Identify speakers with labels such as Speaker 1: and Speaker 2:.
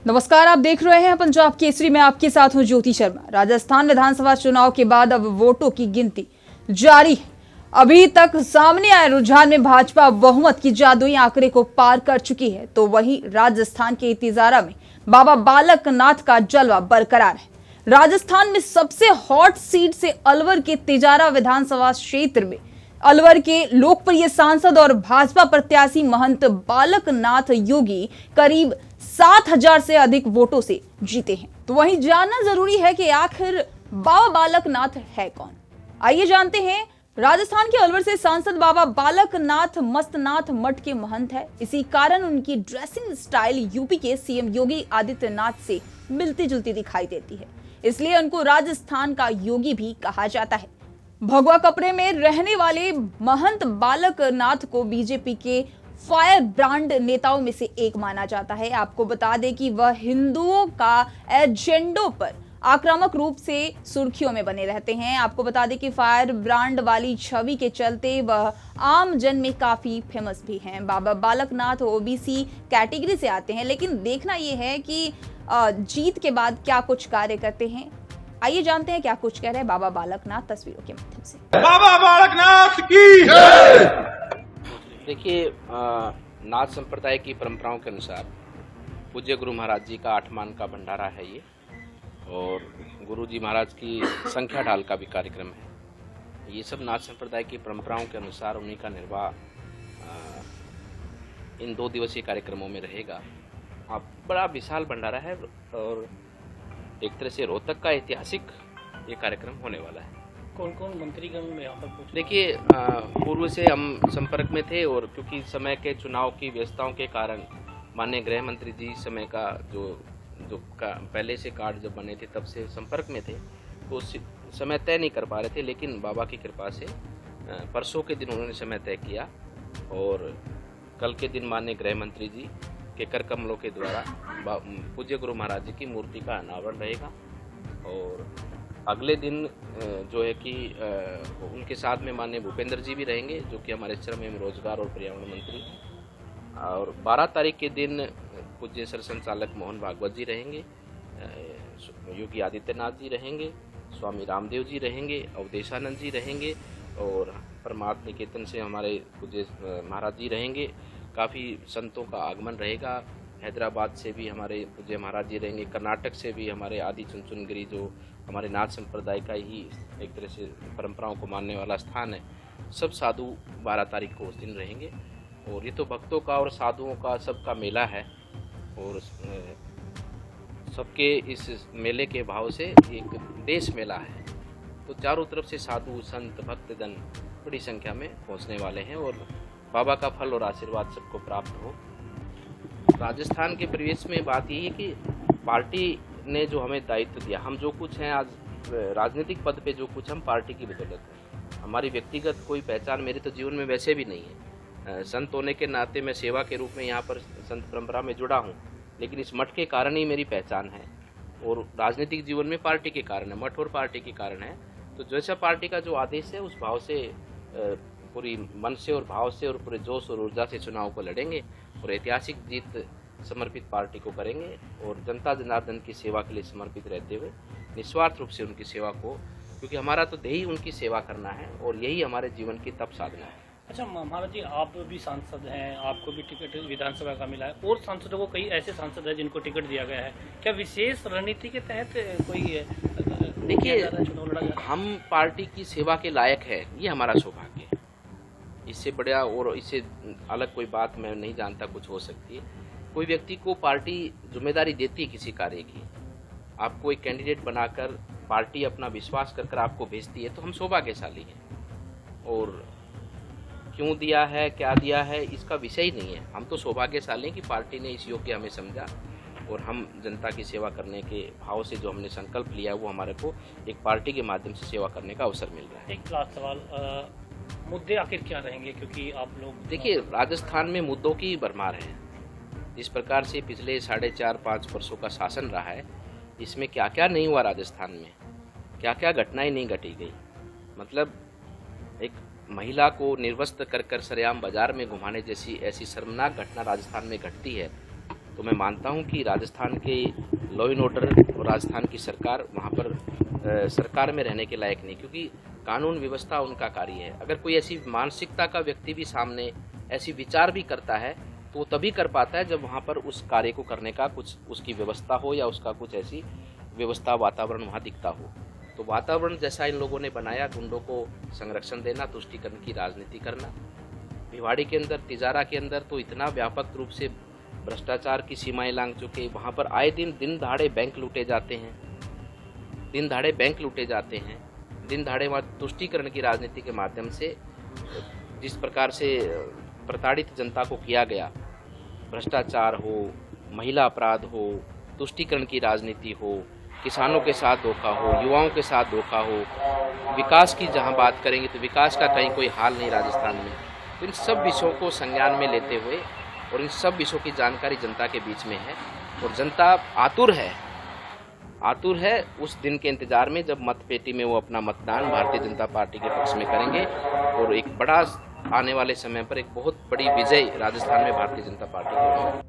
Speaker 1: नमस्कार, आप देख रहे हैं पंजाब केसरी में। आपके साथ हूं ज्योति शर्मा। राजस्थान विधानसभा चुनाव के बाद अब वोटों की गिनती जारी है। अभी तक सामने आए रुझान में भाजपा बहुमत की जादुई आंकड़े को पार कर चुकी है, तो वहीं राजस्थान के तिजारा में बाबा बालक नाथ का जलवा बरकरार है। राजस्थान में सबसे हॉट सीट से अलवर के तिजारा विधानसभा क्षेत्र में अलवर के लोकप्रिय सांसद और भाजपा प्रत्याशी महंत बालक नाथ योगी करीब 7,000 से अधिक वोटों से जीते हैं। तो वहीं जानना जरूरी है कि आखिर बाबा बालक नाथ है कौन। आइए जानते हैं। राजस्थान के अलवर से सांसद बाबा बालक नाथ मस्तनाथ मठ के महंत है। इसी कारण उनकी ड्रेसिंग स्टाइल यूपी के सीएम योगी आदित्यनाथ से मिलती जुलती दिखाई देती है, इसलिए उनको राजस्थान का योगी भी कहा जाता है। भगवा कपड़े में रहने वाले महंत बालक नाथ को बीजेपी के फायर ब्रांड नेताओं में से एक माना जाता है। आपको बता दें कि वह हिंदुओं का एजेंडों पर आक्रामक रूप से सुर्खियों में बने रहते हैं। आपको बता दें कि फायर ब्रांड वाली छवि के चलते वह आम जन में काफी फेमस भी हैं। बाबा बालक नाथ ओबीसी कैटेगरी से आते हैं, लेकिन देखना यह है कि जीत के बाद क्या कुछ कार्य करते हैं। आइए जानते हैं क्या कुछ कह रहे हैं बाबा बालक नाथ तस्वीरों के माध्यम से।
Speaker 2: बाबा बालक नाथ की जय।
Speaker 3: देखिए, नाथ संप्रदाय की परंपराओं के अनुसार पूज्य गुरु महाराज जी का 8 मान का भंडारा है ये, और गुरु जी महाराज की संख्या ढाल का भी कार्यक्रम है। ये सब नाथ संप्रदाय की परंपराओं के अनुसार उन्हीं का निर्वाह इन 2 दिवसीय कार्यक्रमों में रहेगा। बड़ा विशाल भंडारा है और एक तरह से रोहतक का ऐतिहासिक ये कार्यक्रम होने वाला है।
Speaker 4: कौन कौन मंत्रीगण में यहाँ पर?
Speaker 3: देखिए, पूर्व से हम संपर्क में थे, और क्योंकि समय के चुनाव की व्यस्तताओं के कारण माननीय गृह मंत्री जी समय का पहले से कार्ड जब बने थे तब से संपर्क में थे, तो उस समय तय नहीं कर पा रहे थे। लेकिन बाबा की कृपा से परसों के दिन उन्होंने समय तय किया, और कल के दिन माननीय गृह मंत्री जी के कर कमलों के द्वारा पूज्य गुरु महाराज जी की मूर्ति का अनावरण रहेगा। और अगले दिन जो है कि उनके साथ में माननीय भूपेंद्र जी भी रहेंगे, जो कि हमारे श्रम एवं रोजगार और पर्यावरण मंत्री हैं। और 12 तारीख के दिन पूज्य सर संचालक मोहन भागवत जी रहेंगे, योगी आदित्यनाथ जी रहेंगे, स्वामी रामदेव जी रहेंगे, अवधेशानंद जी रहेंगे, और परमार्थ निकेतन से हमारे पूज्य महाराज जी रहेंगे। काफ़ी संतों का आगमन रहेगा। हैदराबाद से भी हमारे पूज्य महाराज जी रहेंगे, कर्नाटक से भी हमारे आदि चुनचुनगिरी जो हमारे नाथ संप्रदाय का ही एक तरह से परंपराओं को मानने वाला स्थान है, सब साधु 12 तारीख को उस दिन रहेंगे। और ये तो भक्तों का और साधुओं का सबका मेला है, और सबके इस मेले के भाव से एक देश मेला है। तो चारों तरफ से साधु संत भक्तजन बड़ी संख्या में पहुंचने वाले हैं, और बाबा का फल और आशीर्वाद सबको प्राप्त हो। राजस्थान के परिवेश में बात यही है कि पार्टी ने जो हमें दायित्व दिया, हम जो कुछ हैं आज राजनीतिक पद पे जो कुछ हम पार्टी की बदौलत है। हमारी व्यक्तिगत कोई पहचान मेरे तो जीवन में वैसे भी नहीं है। संत होने के नाते मैं सेवा के रूप में यहाँ पर संत परंपरा में जुड़ा हूँ, लेकिन इस मठ के कारण ही मेरी पहचान है, और राजनीतिक जीवन में पार्टी के कारण है, मठ और पार्टी के कारण है। तो जैसा पार्टी का जो आदेश है उस भाव से पूरी मन से और भाव से और पूरे जोश और ऊर्जा से चुनाव को लड़ेंगे, और ऐतिहासिक जीत समर्पित पार्टी को करेंगे, और जनता जनार्दन की सेवा के लिए समर्पित रहते हुए निस्वार्थ रूप से उनकी सेवा को, क्योंकि हमारा तो ध्येय उनकी सेवा करना है, और यही हमारे जीवन की तप साधना है।
Speaker 4: अच्छा महाराज जी, आप भी सांसद हैं, आपको भी टिकट विधानसभा का मिला है, और सांसदों को कई ऐसे सांसद हैं जिनको टिकट दिया गया है। क्या विशेष रणनीति के तहत कोई
Speaker 3: देखिए, हम पार्टी की सेवा के लायक है, ये हमारा सौभाग्य है। इससे बढ़िया और इससे अलग कोई बात मैं नहीं जानता कुछ हो सकती है। कोई व्यक्ति को पार्टी जिम्मेदारी देती है किसी कार्य की, आपको एक कैंडिडेट बनाकर पार्टी अपना विश्वास कर आपको भेजती है, तो हम सौभाग्यशाली हैं। और क्यों दिया है, क्या दिया है, इसका विषय ही नहीं है। हम तो सौभाग्यशाली हैं कि पार्टी ने इस योग्य हमें समझा, और हम जनता की सेवा करने के भाव से जो हमने संकल्प लिया वो हमारे को एक पार्टी के माध्यम से सेवा करने का अवसर मिल रहा है।
Speaker 4: एक लास्ट सवाल, मुद्दे आखिर क्या रहेंगे? क्योंकि आप लोग
Speaker 3: देखिए, राजस्थान में मुद्दों की भरमार है। जिस प्रकार से पिछले 4.5-5 वर्षों का शासन रहा है, इसमें क्या क्या नहीं हुआ राजस्थान में, क्या क्या घटनाएं नहीं घटी गई। मतलब एक महिला को निर्वस्त्र कर सरेआम बाजार में घुमाने जैसी ऐसी शर्मनाक घटना राजस्थान में घटती है, तो मैं मानता हूं कि राजस्थान के लॉ एंड ऑर्डर और राजस्थान की सरकार वहां पर सरकार में रहने के लायक नहीं, क्योंकि कानून व्यवस्था उनका कार्य है। अगर कोई ऐसी मानसिकता का व्यक्ति भी सामने ऐसी विचार भी करता है तो वो तभी कर पाता है जब वहाँ पर उस कार्य को करने का कुछ उसकी व्यवस्था हो या उसका कुछ ऐसी व्यवस्था वातावरण वहाँ दिखता हो। तो वातावरण जैसा इन लोगों ने बनाया, गुंडों को संरक्षण देना, तुष्टीकरण की राजनीति करना। भिवाड़ी के अंदर, तिजारा के अंदर तो इतना व्यापक रूप से भ्रष्टाचार की सीमाएं लांघ चुके, वहाँ पर आए दिन दहाड़े बैंक लूटे जाते हैं, दिन दहाड़े वहाँ तुष्टीकरण की राजनीति के माध्यम से जिस प्रकार से प्रताड़ित जनता को किया गया, भ्रष्टाचार हो, महिला अपराध हो, तुष्टीकरण की राजनीति हो, किसानों के साथ धोखा हो, युवाओं के साथ धोखा हो, विकास की जहां बात करेंगे तो विकास का कहीं कोई हाल नहीं राजस्थान में। तो इन सब विषयों को संज्ञान में लेते हुए और इन सब विषयों की जानकारी जनता के बीच में है और जनता आतुर है उस दिन के इंतजार में जब मतपेटी में वो अपना मतदान भारतीय जनता पार्टी के पक्ष में करेंगे और एक बड़ा आने वाले समय पर एक बहुत बड़ी विजय राजस्थान में भारतीय जनता पार्टी की होगी।